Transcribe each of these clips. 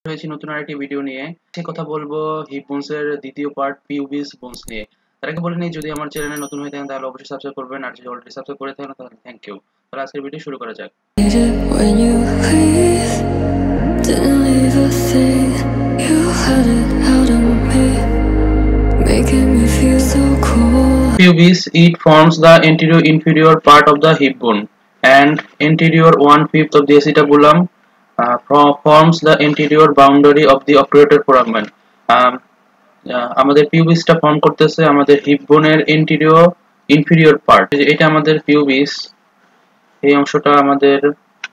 হয়েছি নতুন আরেকটি ভিডিও নিয়ে। সে কথা বলবো হিপ বোনস এর দ্বিতীয় পার্ট পিউবিস বোনস নিয়ে। তার আগে বলে নিই, যদি আমার চ্যানেলে নতুন হয়ে থাকেন তাহলে অবশ্যই সাবস্ক্রাইব করবেন, আর যদি অলরেডি সাবস্ক্রাইব করে থাকেন তাহলে থ্যাংক ইউ। তাহলে আজকের ভিডিও শুরু করা যাক। When you leave, didn't leave a thing. You had it out of me, making me feel so cold. Pubis, it forms the anterior inferior part of the hip bone, and anterior 1/5 of the acetabulum forms the anterior boundary of the obturator foramen. Um, আমাদের পিউবিসটা form করতেছে আমাদের heap বোনের inferior part. এটা আমাদের pubis, এই অংশটা আমাদের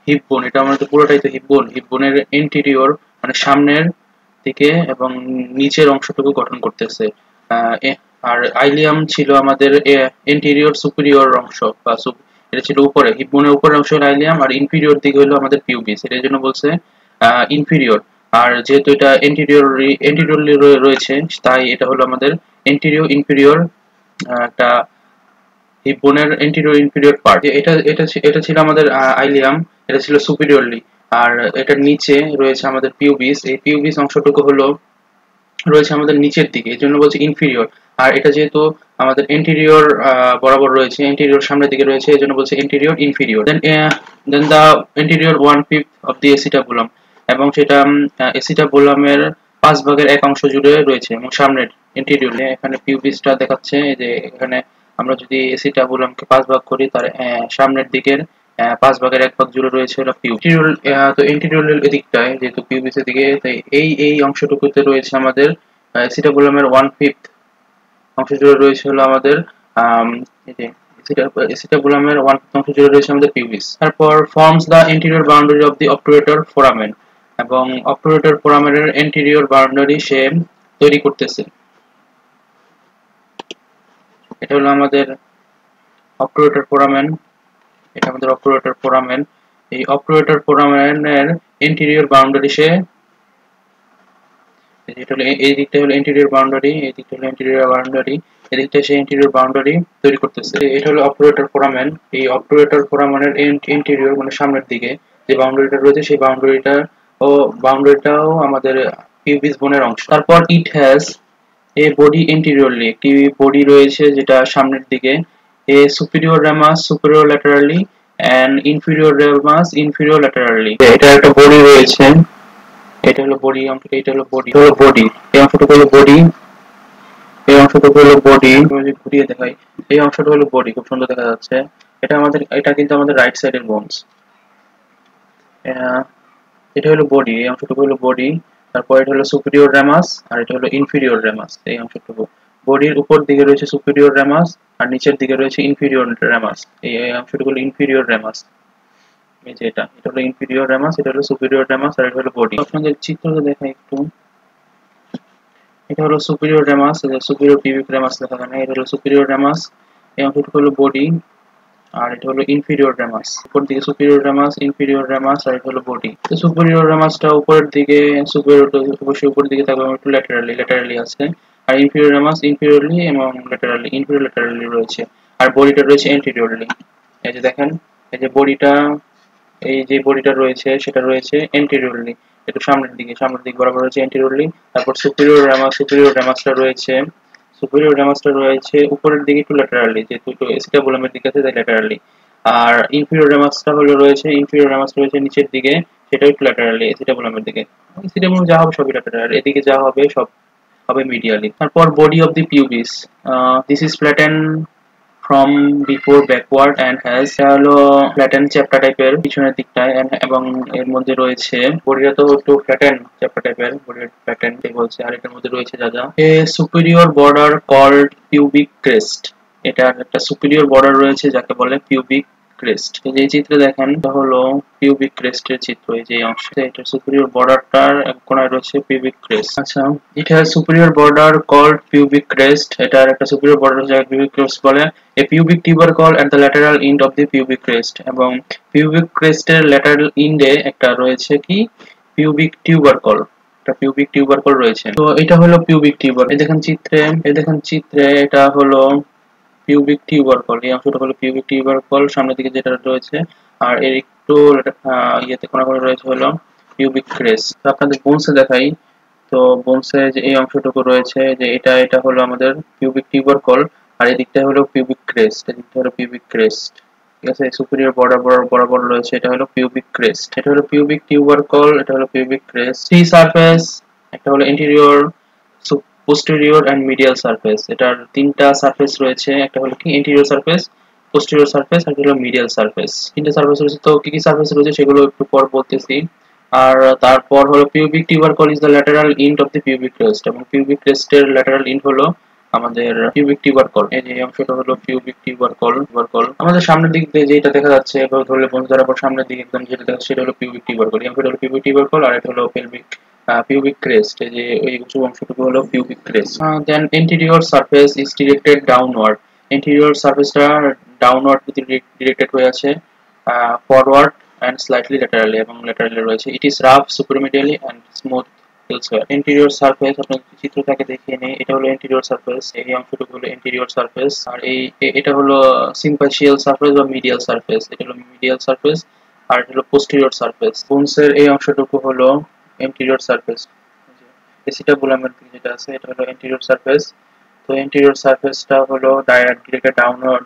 heap বোন, এটা আমাদের পুরোটাই তো হিপ বোন। হিপ বোনের এন্টিরিয়র মানে সামনের দিকে এবং নিচের অংশটুকু গঠন করতেছে। আর আইলিয়াম ছিল আমাদের এন্টিরিয়র সুপিরিয়র অংশ, বা এটা ছিল উপরে, হিপ বোনের উপরের অংশ হলো আইলিয়াম, আর ইনফিরিয়র দিকে হলো আমাদের পিউবিস। এটার জন্য বলছে ইনফিরিয়র। আর যেহেতু এটা এন্টিরিয়রলি রয়েছে, তাই এটা হলো আমাদের এন্টিরিয়র ইনফিরিয়র একটা হিপ বোনের এন্টিরিয়র ইনফিরিয়র পার্ট। এটা ছিল আমাদের আইলিয়াম, এটা ছিল সুপিরিয়রলি। আর এটার নিচে রয়েছে আমাদের পিউবিস। এই পিউবিস অংশটুকু হলো রয়েছে আমাদের নিচের দিকে, এই জন্য বলছে ইনফিরিয়র। আর এটা যেহেতু আমাদের এন্টিরিয়র বরাবর রয়েছে, এন্টিরিয়র সামনের দিকে রয়েছে, এই জন্য বলছে anterior inferior. Then the anterior 1/5 of the acetabulum, এবং সেটা এসিটাবুলামের 5 ভাগের 1 অংশ জুড়ে রয়েছে এবং সামনের এন্টিরিয়র। এখানে পিউবিসটা দেখাচ্ছে যে এখানে আমরা যদি এসিটাবুলামকে 5 ভাগ করি, তার সামনের দিকের 5 ভাগের 1 ভাগ জুড়ে রয়েছে হলো পিউবিস। তো এন্টিরিয়র এদিকটায় যেহেতু পিউবিস এর দিকে, তাই এই অংশটুকুতে রয়েছে আমাদের এসিটাবুলামের 1/5 অংশ জুড়ে রয়েছে হলো আমাদের এই যে এসিটাবুলামের 1/5 অংশ জুড়ে রয়েছে আমাদের পিউবিস। তারপর forms the anterior boundary of the obturator foramen, এবং অবটুরেটর ফোরামেনের এন্টিরিয়র বাউন্ডারি সে তৈরি করতেছে। এটা হলো আমাদের অবটুরেটর ফোরামেন, এটা আমাদের অবটুরেটর ফোরামেন। এই অবটুরেটর ফোরামেনের এন্টিরিয়র বাউন্ডারি সে, এটা হলো এই দিকটা হলো এন্টিরিয়র বাউন্ডারি, এই দিকটা হলো এন্টিরিয়র বাউন্ডারি, এই দিকটা সে এন্টিরিয়র বাউন্ডারি তৈরি করতেছে। এটা হলো অবটুরেটর ফোরামেন। এই অবটুরেটর ফোরামেনের এন্টিরিয়র মানে সামনের দিকে যে বাউন্ডারিটা রয়েছে, সেই বাউন্ডারিটাও আমাদের পিউবিস বোনের অংশ। তারপর ইট হ্যাজ এ বডি এন্টিরিয়রলি, একটি বডি রয়েছে যেটা সামনের দিকে, a superior ramus superior laterally and inferior ramus inferior laterally. এটা একটা বডি রয়েছে, এটা হলো বডি অংশ, এটা হলো বডি, এই অংশটুকু হলো বডি, এই অংশটুকু হলো বডি। ঘুরিয়ে দেখাই, এই অংশটা হলো বডি, খুব সুন্দর দেখা যাচ্ছে। এটা কিন্তু আমাদের রাইট সাইডের বোনস। এটা হলো বডি, এই অংশটুকু হলো বডি। তারপর এটা হলো সুপিরিয়র রামাস, আর এটা হলো ইনফিরিয়র রামাস। এই অংশটুকু বডির উপর দিকে রয়েছে সুপিরিয়র রামাস, আর নিচের দিকে রয়েছে ইনফিরিয়র রামাস। এই অংশটুকু হলো ইনফিরিয়র রামাস। এই যে এটা হলো ইনফিরিয়র রামাস, এটা হলো সুপিরিয়র রামাস, আর এটা হলো বডি। আপনাদের চিত্রটা দেখাই একটু। এটা হলো সুপিরিয়র রামাস, এটা সুপিরিয়র পিউবিক রামাস লেখা এখানে। এটা হলো সুপিরিয়র রামাস, এই অংশটুকু হলো বডি, আর এটা হলো ইনফিরিয়র রামাস। উপর দিকে সুপিরিয়র রামাস, ইনফিরিয়র রামাস, আর এটা হলো বডি। তো সুপিরিয়র রামাসটা উপরের দিকে, সুপিরিয়র অবশ্যই উপরের দিকে থাকবে, একটু ল্যাটারালি আছে। আর ইনফিরিয়র রামাস ইনফিরিয়রলি এবং ইনফিরিয়র ল্যাটারালি রয়েছে। আর বডিটা রয়েছে এন্টিরিয়রলি। এই যে দেখেন, এই যে বডিটা, এই যে বডিটা রয়েছে সেটা রয়েছে এন্টিরিয়রলি, একটু সামনের দিক বরাবর রয়েছে এন্টিরিয়রলি। তারপর সুপিরিয়র রামাসটা রয়েছে উপরের দিকে একটু ল্যাটারালি, যেহেতু একটু এসিটাবুলামের দিকে আছে তাই ল্যাটারালি। আর ইনফিরিয়র রামাসটা রয়েছে নিচের দিকে, সেটা একটু ল্যাটারালি এসিটাবুলামের দিকে। এসিটাবুলাম যা হবে সবই ল্যাটারাল, এদিকে যা হবে সব হবে মিডিয়ালি। তারপর body of the pubis, this is flatten from before backward and has হলো ফ্ল্যাটেন চ্যাপ্টা টাইপের পিছনের দিকটায়, এবং এর মধ্যে রয়েছে বডিটা তো একটু ফ্ল্যাটেন চ্যাপ্টা টাইপের, বডির ফ্ল্যাটেন বলছে। আর এটার মধ্যে রয়েছে যা যা a superior border called pubic crest, এটার একটা সুপিরিয়র বর্ডার রয়েছে যাকে বলে পিউবিক ক্রেস্ট। এই যে চিত্রে দেখেন, এটা হলো পিউবিক ক্রেস্টের চিত্র। এই যে অংশে এটা সুপিরিয়র বর্ডারটার এক কোণায় রয়েছে পিউবিক ক্রেস্ট। আচ্ছা, এটা superior border called pubic crest, এটার একটা সুপিরিয়র বর্ডার যাকে পিউবিক ক্রেস্ট বলে। A pubic tubercle at the lateral end of the pubic crest, এবং pubic crest এর lateral end এ একটা রয়েছে কি pubic tubercle, একটা pubic tubercle রয়েছে। তো এটা হলো pubic tubercle। এই দেখেন চিত্রে এটা হলো pubic tubercle, এই অংশটা হলো pubic tubercle সামনের দিকে যেটা রয়েছে। আর এর একটু ইয়েতে কোণা করে রয়েছে হলো পিউবিক ক্রেস্ট। আপনাদের বোনসে দেখাই, তো বোনসে যে এই অংশটুকু রয়েছে যে এটা হলো আমাদের পিউবিক টিউবারকল, আর এই দিকটা হলো পিউবিক ক্রেস্ট, এই দিকটা হলো পিউবিক ক্রেস্ট। ঠিক আছে, সুপিরিয়র বরাবর রয়েছে, এটা হলো পিউবিক ক্রেস্ট, এটা হলো পিউবিক টিউবারকল, এটা হলো পিউবিক ক্রেস্ট। থ্রি সারফেস, একটা হলো anterior, posterior and medial surface. এটার তিনটা সারফেস রয়েছে, একটা হলো কি ইন্টেরিয়র সারফেস, পোস্টেরিয়র সারফেস আর হলো মিডিয়াল সারফেস। তিনটা সারফেস রয়েছে, তো কি কি সারফেস রয়েছে সেগুলো একটু পর বলতেছি। আর তারপর হলো pubic tubercle is the lateral end of the pubic crest, এবং পিউবিক ক্রেস্টের ল্যাটারাল এন্ড হলো আমাদের পিউবিক টিউবারকল। এই যে অংশটা হলো পিউবিক টিউবারকল। আমাদের সামনের দিক দিয়ে যেটা দেখা যাচ্ছে, এভাবে ধরলে বন্ধ ধরার পর সামনের দিকে একদম যেটা দেখা যাচ্ছে সেটা হলো পিউবিক টিউবারকল। এই অংশটা হলো পিউবিক টিউবারকল, আর এটা হলো পেলভিক পিউবিক ক্রেস্ট। এই যে ওই উঁচু অংশটুকু হলো pubic crest. Then interior surface is directed downward. Interior সারফেসটা ডাউনওয়ার্ড ডিরেক্টেড হয়ে আছে, ফরওয়ার্ড and slightly laterally, এবং laterally রয়েছে। It is rough superficially and smooth elsewhere. Interior surface আপনার চিত্রটাকে দেখিয়ে নেই, এটা হলো interior surface, এই অংশটুকু হলো interior surface, আর এটা হলো sympachial surface বা medial surface, এটা হলো medial surface, আর এটা হলো posterior surface। bones-এর এই অংশটুকু হলো interior surface, acetabular যেটা আছে এটা হলো interior surface। তো interior surface-টা হলো directed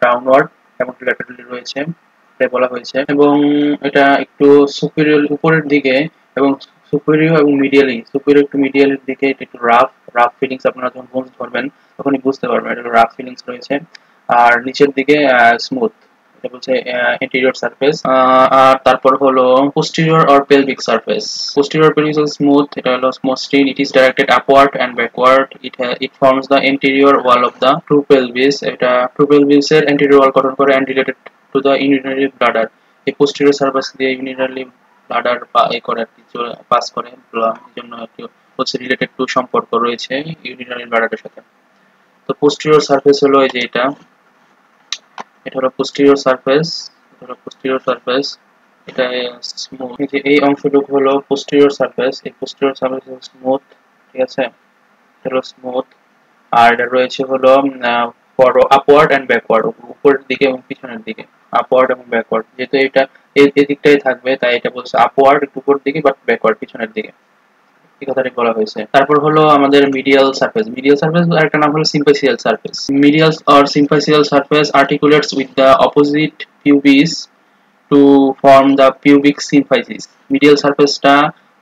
downward এবং laterally রয়েছে, বলা হয়েছে, এবং এটা একটু সুপিরিয়র উপরের দিকে, এবং সুপিরিয়র এবং সুপিরিয়র টু মিডিয়ালের দিকে এটা একটু রাফ ফিলিংস। আপনারা যখন বোনস ধরবেন তখনই বুঝতে পারবেন এটা রাফ ফিলিংস রয়েছে, আর নিচের দিকে স্মুথ, এটা বলছে ইন্টেরিয়র সারফেস। আর তারপর হলো posterior or pelvic surface. Posterior pelvic smooth, এটা হলো মসৃণ, it is directed upward and backward, it forms the anterior wall of the true pelvis. এটা ট্রু পেলভিস এর ইন্টেরিয়র ওয়াল গঠন করে and related to the urinary bladder. এই posterior surface দিয়ে urinary bladder করে আর কি পাস করে, এই জন্য হচ্ছে রিলেটেড টু সম্পর্ক রয়েছে ইউরিনারি ব্লাডারের সাথে। তো পোস্টেরিয়র সারফেস হলো এই যে এটা হলো পোস্টেরিয়র সারফেস, এটা স্মুথ। এই অংশটুকু হলো পোস্টেরিয়র সারফেস, এই পোস্টেরিয়র সারফেস স্মুথ। ঠিক আছে, এটা হলো স্মুথ, আর এটা রয়েছে হলো আপওয়ার্ড এন্ড ব্যাকওয়ার্ড, উপরের দিকে এবং পিছনের দিকে, আপওয়ার্ড এবং ব্যাকওয়ার্ড। যেহেতু এটা এই দিকটাই থাকবে তাই এটা বলছে আপওয়ার্ড উপরের দিকে, বাট ব্যাকওয়ার্ড পিছনের দিকে, এই কথাটি বলা হয়েছে। তারপর হলো আমাদের মিডিয়াল সারফেস আরেকটা নাম হলো symphysial surface. Medial or symphysial surface articulates with the opposite pubis to form the pubic symphysis. Medial সারফেসটা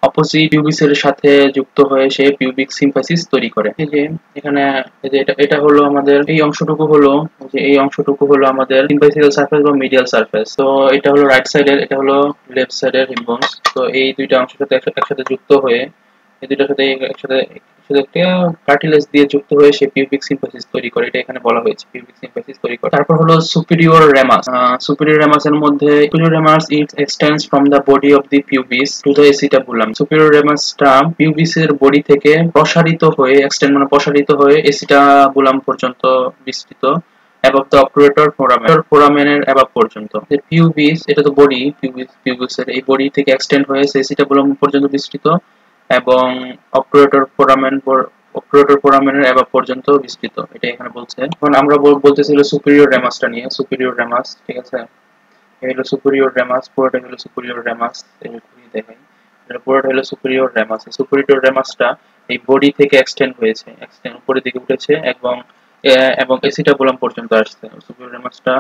অপোজিট পিউবিসের সাথে যুক্ত হয়ে সে পিউবিক সিম্পাইসিস তৈরি করে। এই যে এখানে এই যে এটা হলো আমাদের এই অংশটুকু হলো, যে এই অংশটুকু হলো আমাদের সিম্পাইসিয়াল সারফেস বা মিডিয়াল সারফেস। তো এটা হলো রাইট সাইডের, এটা হলো লেফট সাইডের হিপ বোনস। তো এই দুইটা অংশের সাথে একসাথে যুক্ত হয়ে, এই দুইটার সাথে একসাথে একটা কার্টিলেজ দিয়ে যুক্ত হয়ে সে পিউবিক সিম্পাইসিস তৈরি করে, এটা এখানে বলা হয়েছে পিউবিক সিম্পাইসিস তৈরি করে। তারপর হলো সুপিরিয়র রেমাস। সুপিরিয়র রেমাসের মধ্যে superior ramus it extends from the body of the pubis to the acetabulum. Superior রেমাসটা পিউবিসের বডি থেকে প্রসারিত হয়ে, এক্সটেন্ড মানে প্রসারিত হয়ে এসিটাবুলাম পর্যন্ত বিস্তৃত, above the obturator foramen এর above পর্যন্ত। যে পিউবিস, এটা তো বডি, পিউবিসের এই বডি থেকে এক্সটেন্ড হয়ে এসিটাবুলাম পর্যন্ত বিস্তৃত, এবং অবটুরেটর ফোরামেনের অ্যাবাভ পর্যন্ত বিস্তৃত, এটা এখানে বলছে। এখন আমরা বলতেছিল সুপিরিয়র রেমাসটা নিয়ে, সুপিরিয়র রেমাস। ঠিক আছে, এই হলো সুপিরিয়র রেমাস, পুরোটা হলো সুপিরিয়র রেমাস। এই ঘুরিয়ে দেখাই, এটা পুরোটা হলো সুপিরিয়র রেমাস। এই সুপিরিয়র রেমাসটা এই বডি থেকে এক্সটেন্ড হয়েছে, উপরের দিকে উঠেছে, এবং এসিটাবুলাম পর্যন্ত আসছে। সুপিরিয়র রেমাসটা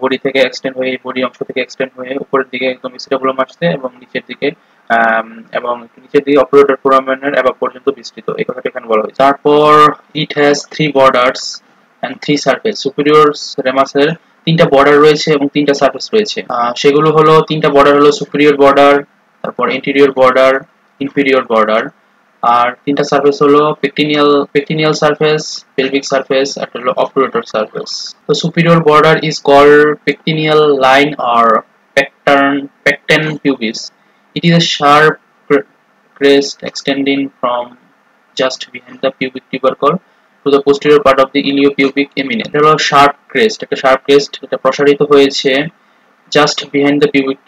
বডি থেকে এক্সটেন্ড হয়ে, বডি অংশ থেকে এক্সটেন্ড হয়ে উপরের দিকে একদম এসিটাবুলাম আসছে, এবং নিচের দিকে অপারেটর ফোরামেনের অ্যাবাভ পর্যন্ত বিস্তৃত, এই কথাটা এখানে বলা হয়েছে। তারপর it has three borders and three surface. Superior রেমাসের তিনটা বর্ডার রয়েছে এবং তিনটা সারফেস রয়েছে। সেগুলো হলো, তিনটা বর্ডার হলো সুপিরিয়র বর্ডার, তারপর ইন্টেরিয়র বর্ডার, ইনফিরিয়র বর্ডার, আর তিনটা সারফেস হলো পেক্টিনিয়াল সারফেস, পেলভিক সারফেস, আর হলো অপারেটর সারফেস। তো superior border is called pectineal line or pecten pubis. It is a sharp crest extending from just behind the pubic tubercle to the posterior part of the iliopubic eminence. এটা হলো sharp crest, একটা sharp crest, এটা প্রসারিত হয়েছে just behind the pubic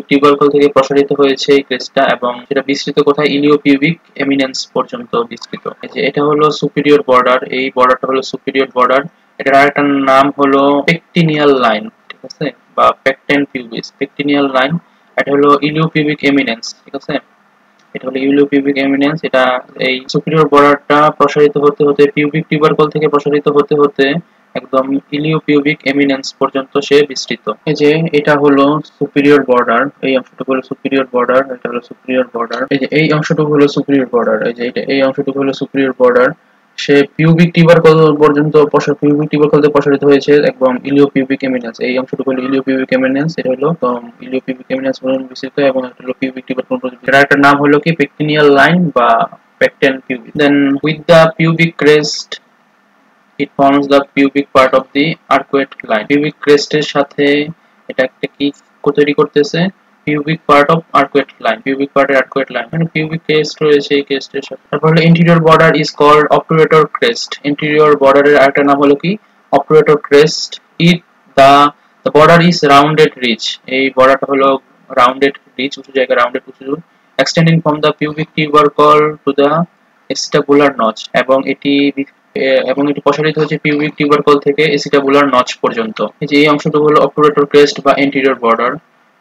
tubercle থেকে প্রসারিত হয়েছে এই ক্রেস্টটা, এবং সেটা বিস্তৃত কোথায়, ইলিওপিউবিক এমিনেন্স পর্যন্ত বিস্তৃত। এই যে এটা হলো সুপিরিয়র বর্ডার, এই বর্ডারটা হলো সুপিরিয়র বর্ডার। এটার আরেকটা নাম হলো পেক্টিনিয়াল লাইন, ঠিক আছে, বা পেক্টেন পিউবিস, পেক্টিনিয়াল লাইন এটা হলো ইলিওপিউবিক এমিনেন্স, ঠিক আছে। এটা হলো ইলিওপিউবিক এমিনেন্স। এটা এই সুপিরিয়র বর্ডারটা প্রসারিত হতে হতে পিউবিক টিউবারকল থেকে প্রসারিত হতে হতে একদম ইলিওপিউবিক এমিনেন্স পর্যন্ত সে বিস্তৃত। এই যে এটা হলো সুপিরিয়র বর্ডার, এই অংশটুকু হলো সুপিরিয়র বর্ডার, এটা হলো সুপিরিয়র বর্ডার। এই যে এই অংশটুকু হলো সুপিরিয়র বর্ডার, এই যে এই অংশটুকু হলো সুপিরিয়র বর্ডার। সে পিউবিক টিউবারকল পর্যন্ত পিউবিক টিউবারকল থেকে প্রসারিত হয়েছে একদম ইলিওপিউবিক এমিনেন্স। এই অংশটুকু হলো ইলিওপিউবিক এমিনেন্স, এটা হলো ইলিওপিউবিক এমিনেন্স পর্যন্ত বিস্তৃত এবং এটা হলো পিউবিক টিউবারকল পর্যন্ত। এটার একটা নাম হলো কি পেকটিনিয়াল লাইন বা pecten pubic. Then with the pubic crest it forms the pubic part of the arcuate line. Pubic crest এর সাথে এটা একটা কি তৈরি করতেছে, pubic part of arcuate line, pubic part এর arcuate line, মানে pubic crest রয়েছে এই crest এর সাথে। তারপর হলো interior border is called obturator crest. interior border এর আরেকটা নাম হলো কি obturator crest. it the the border is rounded ridge. এই বর্ডারটা হলো rounded ridge, উঁচু জায়গা rounded উঁচু, extending from the pubic tubercle to the acetabular notch, এবং এটি প্রসারিত হচ্ছে পিউবিক টিউবারকল থেকে এসিটাবুলার নচ পর্যন্ত। এই যে এই অংশটুকু হলো অবটুরেটর ক্রেস্ট বা এন্টিরিয়র বর্ডার,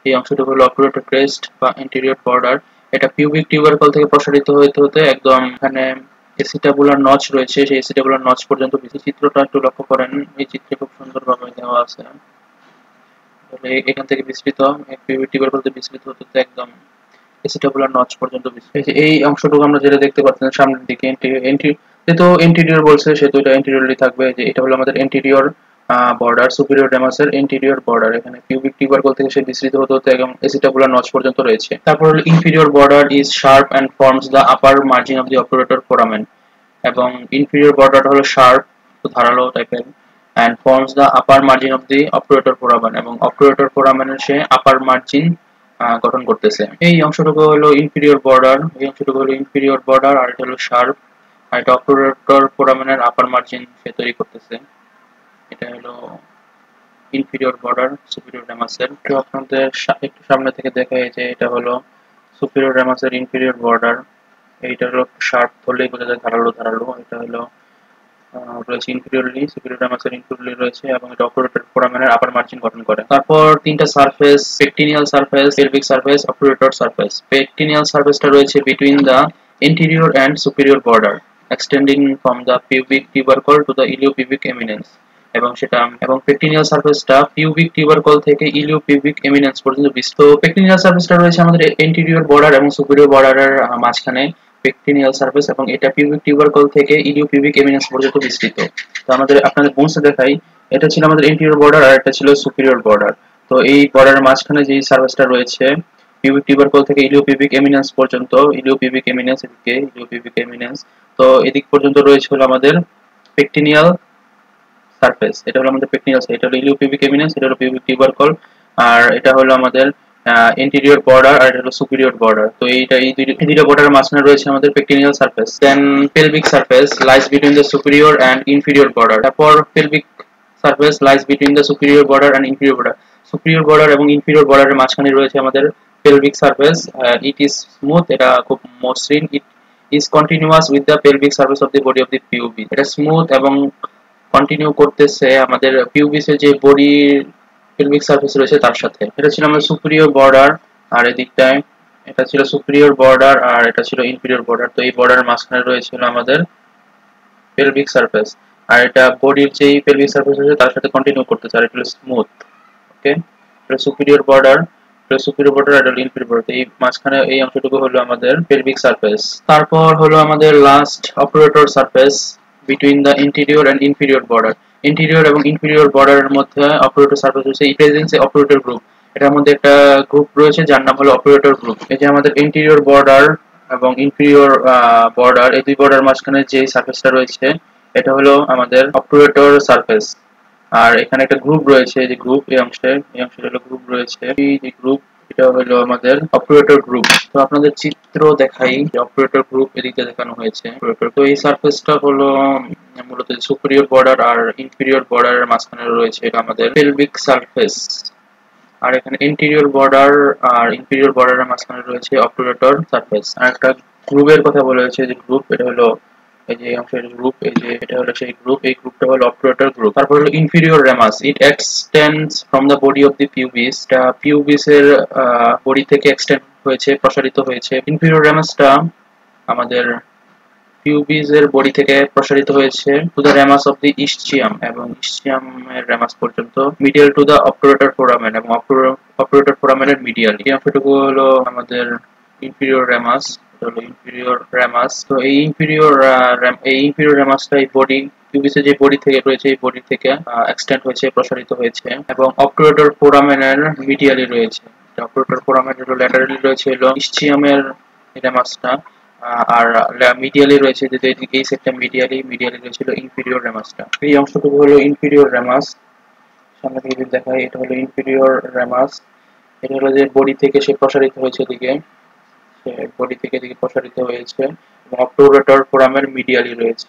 এই অংশটুকু হলো অবটুরেটর ক্রেস্ট বা এন্টিরিয়র বর্ডার। এটা পিউবিক টিউবারকল থেকে প্রসারিত হতে হতে একদম এখানে এসিটাবুলার নচ রয়েছে, সেই এসিটাবুলার নচ পর্যন্ত। চিত্রটা একটু লক্ষ্য করেন, এই চিত্রে খুব সুন্দরভাবে দেওয়া আছে। এখান থেকে বিস্তৃত পিউবিক টিউবারকল থেকে বিস্তৃত হতে একদম এসিটাবুলার নচ পর্যন্ত বিস্তৃত। এই অংশটুকু আমরা যেটা দেখতে পাচ্ছেন সামনের দিকে যেহেতু এন্টিরিয়র বলছে সেহেতু এটা এন্টিরিয়রলি থাকবে। যে এটা হলো আমাদের এন্টিরিয়র বর্ডার, সুপিরিয়র রামাসের এন্টিরিয়র বর্ডার। এখানে পিউবিক টিউবারকল থেকে সে বিস্তৃত হতে হতে একদম এসিটাবুলার নচ পর্যন্ত রয়েছে। তারপর হলো inferior border is sharp and forms the upper margin of the obturator foramen. এবং ইনফিরিয়র বর্ডারটা হলো শার্প, ধারালো টাইপের, and forms the upper margin of the obturator foramen, এবং obturator foramen এর সে আপার মার্জিন গঠন করতেছে। এই অংশটুকু হলো ইনফিরিয়র বর্ডার, এই অংশটুকু হলো ইনফিরিয়র বর্ডার, আর এটা হলো শার্প, আর এটা obturator foramen এর আপার মার্জিন সে তৈরি করতেছে। এটা হলো ইনফিরিয়র বর্ডার সুপিরিয়র রামাসের। একটু আপনাদের একটু সামনে থেকে দেখায় যে এটা হলো সুপিরিয়র রামাসের ইনফিরিয়র বর্ডার। এইটা হলো শার্প ধরলেই বোঝা যায় ধারালো ধারালো। এটা হলো রয়েছে ইনফিরিয়রলি, সুপিরিয়র রামাসের ইনফিরিয়রলি রয়েছে এবং এটা অবটুরেটর ফোরামেনের আপার মার্জিন গঠন করে। তারপর তিনটা surface, pectineal surface, pelvic surface, obturator surface. Pectineal সারফেসটা রয়েছে between the interior and superior border, extending from the pubic tubercle to the iliopubic eminence. এবং পেকটিনিয়াল সারফেসটা পিউবিক টিউবারকল থেকে ইলিওপিউবিক এমিনেন্স পর্যন্ত বিস্তৃত। পেকটিনিয়াল সারফেসটা রয়েছে আমাদের ইন্টেরিয়র বর্ডার এবং সুপিরিয়র বর্ডারের মাঝখানে পেকটিনিয়াল সারফেস, এবং এটা পিউবিক টিউবারকল থেকে ইলিওপিউবিক এমিনেন্স পর্যন্ত বিস্তৃত। তো আপনাদের বোনসে দেখাই, এটা ছিল আমাদের ইন্টেরিয়র বর্ডার আর এটা ছিল সুপিরিয়র বর্ডার। তো এই বর্ডারের মাঝখানে যে সারফেসটা রয়েছে পিউবিক টিউবারকল থেকে ইলিওপিউবিক এমিনেন্স পর্যন্ত, ইলিওপিউবিক এমিনেন্স এদিকে ইলিওপিউবিক এমিনেন্স, তো এদিক পর্যন্ত রয়েছে হলো আমাদের পেকটিনিয়াল সারফেস। এটা হলো আমাদের পেকটিনিয়াল, এটা হলো ইলিওপিউবিক এমিনেন্স, এটা হলো পিউবিক টিউবারকল, আর এটা হলো আমাদের ইন্টেরিয়র বর্ডার, আর এটা হলো সুপিরিয়র বর্ডার। তো এই দুইটা বর্ডারের মাঝখানে রয়েছে আমাদের pectineal surface. Then pelvic surface lies between the superior and inferior border. তারপর pelvic surface lies between the superior border and inferior border. Superior border এবং ইনফিরিয়র বর্ডারের মাঝখানে রয়েছে আমাদের pelvic surface. It is smooth, এটা খুব মসৃণ। It is continuous with the pelvic surface of the body of the pubis. এটা smooth এবং কন্টিনিউ করতেছে আমাদের পিউবিসের যে বডি পেলভিক সারফেস রয়েছে তার সাথে। এটা ছিল আমাদের সুপিরিয়র বর্ডার, আর এদিকটায় এটা ছিল সুপিরিয়র বর্ডার আর এটা ছিল ইনফিরিয়র বর্ডার। তো এই বর্ডারের মাঝখানে রয়েছিল আমাদের পেলভিক সারফেস, আর এটা বডির যেই পেলভিক সারফেস রয়েছে তার সাথে কন্টিনিউ করতেছে, আর এটা হলো স্মুথ। ওকে, এটা সুপিরিয়র বর্ডার, এটা সুপিরিয়র বর্ডার, আর এটা ইনফিরিয়র বর্ডার। এই মাঝখানে এই অংশটুকু হলো আমাদের পেলভিক সারফেস। তারপর হলো আমাদের last obturator surface between the interior and inferior border. Anterior এবং ইনফিরিয়র বর্ডারের মধ্যে অপারেটর সারফেস রয়েছে প্রেজেন্সে অপারেটর গ্রুপ। এটার মধ্যে একটা গ্রুপ রয়েছে যার নাম হলো অপারেটর গ্রুপ। এই যে আমাদের ইন্টেরিয়র বর্ডার এবং ইনফিরিয়র বর্ডার, এই দুই বর্ডার মাঝখানে যে সারফেসটা রয়েছে এটা হলো আমাদের অপারেটর সারফেস। আর এখানে একটা গ্রুপ রয়েছে, যে গ্রুপ এই অংশে হলো গ্রুপ রয়েছে, এই যে গ্রুপ এটা হলো আমাদের অপারেটর গ্রুপ। তো আপনাদের চিত্র দেখাই, যে অপারেটর গ্রুপ এদিকে দেখানো হয়েছে। তো এই সারফেসটা হলো মূলত সুপিরিয়র বর্ডার আর ইনফিরিয়র বর্ডারের মাঝখানে রয়েছে এটা আমাদের পেলভিক সারফেস। আর এখানে ইন্টেরিয়র বর্ডার আর ইনফিরিয়র বর্ডারের মাঝখানে রয়েছে অপারেটর সারফেস। আর একটা গ্রুপের কথা বলা হয়েছে, যে গ্রুপ এটা হলো এই যে অংশের গ্রুপ, এই যে এটা হলো সেই গ্রুপ, এই গ্রুপটা হলো অপারেটর গ্রুপ। তারপর হলো inferior ramus, it extends from the body of the pubis, এটা পিউবিসের বডি থেকে এক্সটেন্ড হয়েছে, প্রসারিত হয়েছে। ইনফিরিয়র রেমাসটা আমাদের পিউবিস এর বডি থেকে প্রসারিত হয়েছে to the ramus of the ইসচিয়াম, এবং ইসচিয়ামের রেমাস পর্যন্ত, medial to the operator foramen, এবং অপারেটর ফোরামেনের মিডিয়াল। এই অংশটুকু হলো আমাদের ইনফিরিয়র রেমাস, এটা হলো ইনফিরিয়র রেমাস। তো এই ইনফিরিয়র রেমাসটা এই বডি পিউবিসের যে বডি থেকে রয়েছে, এই বডি থেকে এক্সটেন্ড হয়েছে, প্রসারিত হয়েছে, এবং অপারেটর ফোরামেনের মিডিয়ালি রয়েছে। অপারেটর ফোরামেন হলো ল্যাটারালি রয়েছে হলো ইসচিয়ামের রেমাসটা, আর মিডিয়ালি রয়েছে যে এই সেটটা মিডিয়ালি রয়েছিল ইনফিরিয়র রেমাসটা। এই অংশটুকু হলো ইনফিরিয়র রেমাস। সামনে থেকে যদি দেখাই, এটা হলো ইনফিরিয়র রেমাস। এটা হলো যে বডি থেকে সে প্রসারিত হয়েছে দিকে, সে বডি থেকে দিকে প্রসারিত হয়েছে, এবং অপারেটর ফোরামের মিডিয়ালি রয়েছে,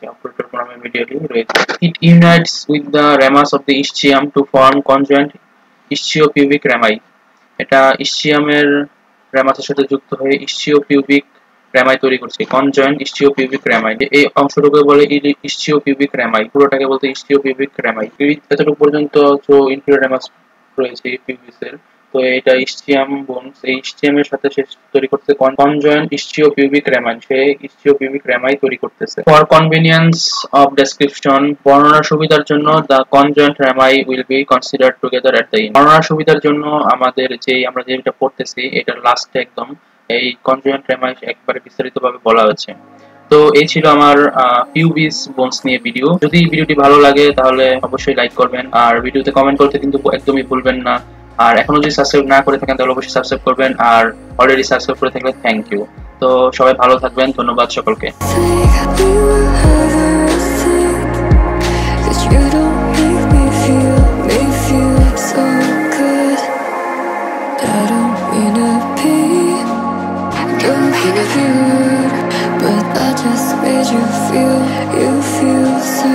it unites with the ramus of the ischium to form conjoint ischiopubic rami. এটা ইসচিয়ামের রেমাসের সাথে যুক্ত হয়ে ইসচিওপিউবিক রেমাই তৈরি করছে, কনজয়েন্ট ইসচিওপিউবিক রেমাই। এই অংশটুকু বলে ইসচিওপিউবিক রেমাই, পুরোটাকে বলতে ইসচিওপিউবিক রেমাই। এতটুকু পর্যন্ত তো ইনফিরিয়র রেমাস রয়েছে পিউবিসের। তো এটা ইসচিয়াম বোনস, এই ইসচিয়ামের সাথে সে তৈরি করতে কনজয়েন্ট ইসচিওপিউবিক রেমাই, সে ইসচিওপিউবিক রেমাই তৈরি করতেছে। ফর কনভেনিয়েন্স অফ ডেসক্রিপশন, বর্ণনার সুবিধার জন্য the conjoined রেমাই will be considered together at the end. বর্ণনার সুবিধার জন্য আমাদের আমরা যেটা পড়তেছি এটার লাস্টে একদম এই কনজয়েন্ট রেমাই একবারে বিস্তারিতভাবে বলা হয়েছে। তো এই ছিল আমার পিউবিস বোনস নিয়ে ভিডিও। যদি ভিডিওটি ভালো লাগে তাহলে অবশ্যই লাইক করবেন, আর ভিডিওতে কমেন্ট করতে কিন্তু একদমই ভুলবেন না। আর এখনো যদি সাবস্ক্রাইব না করে থাকেন তাহলে অবশ্যই সাবস্ক্রাইব করবেন, আর অলরেডি সাবস্ক্রাইব করে থাকলে থ্যাংক ইউ। তো সবাই ভালো থাকবেন, ধন্যবাদ সকলকে। But I just made you feel so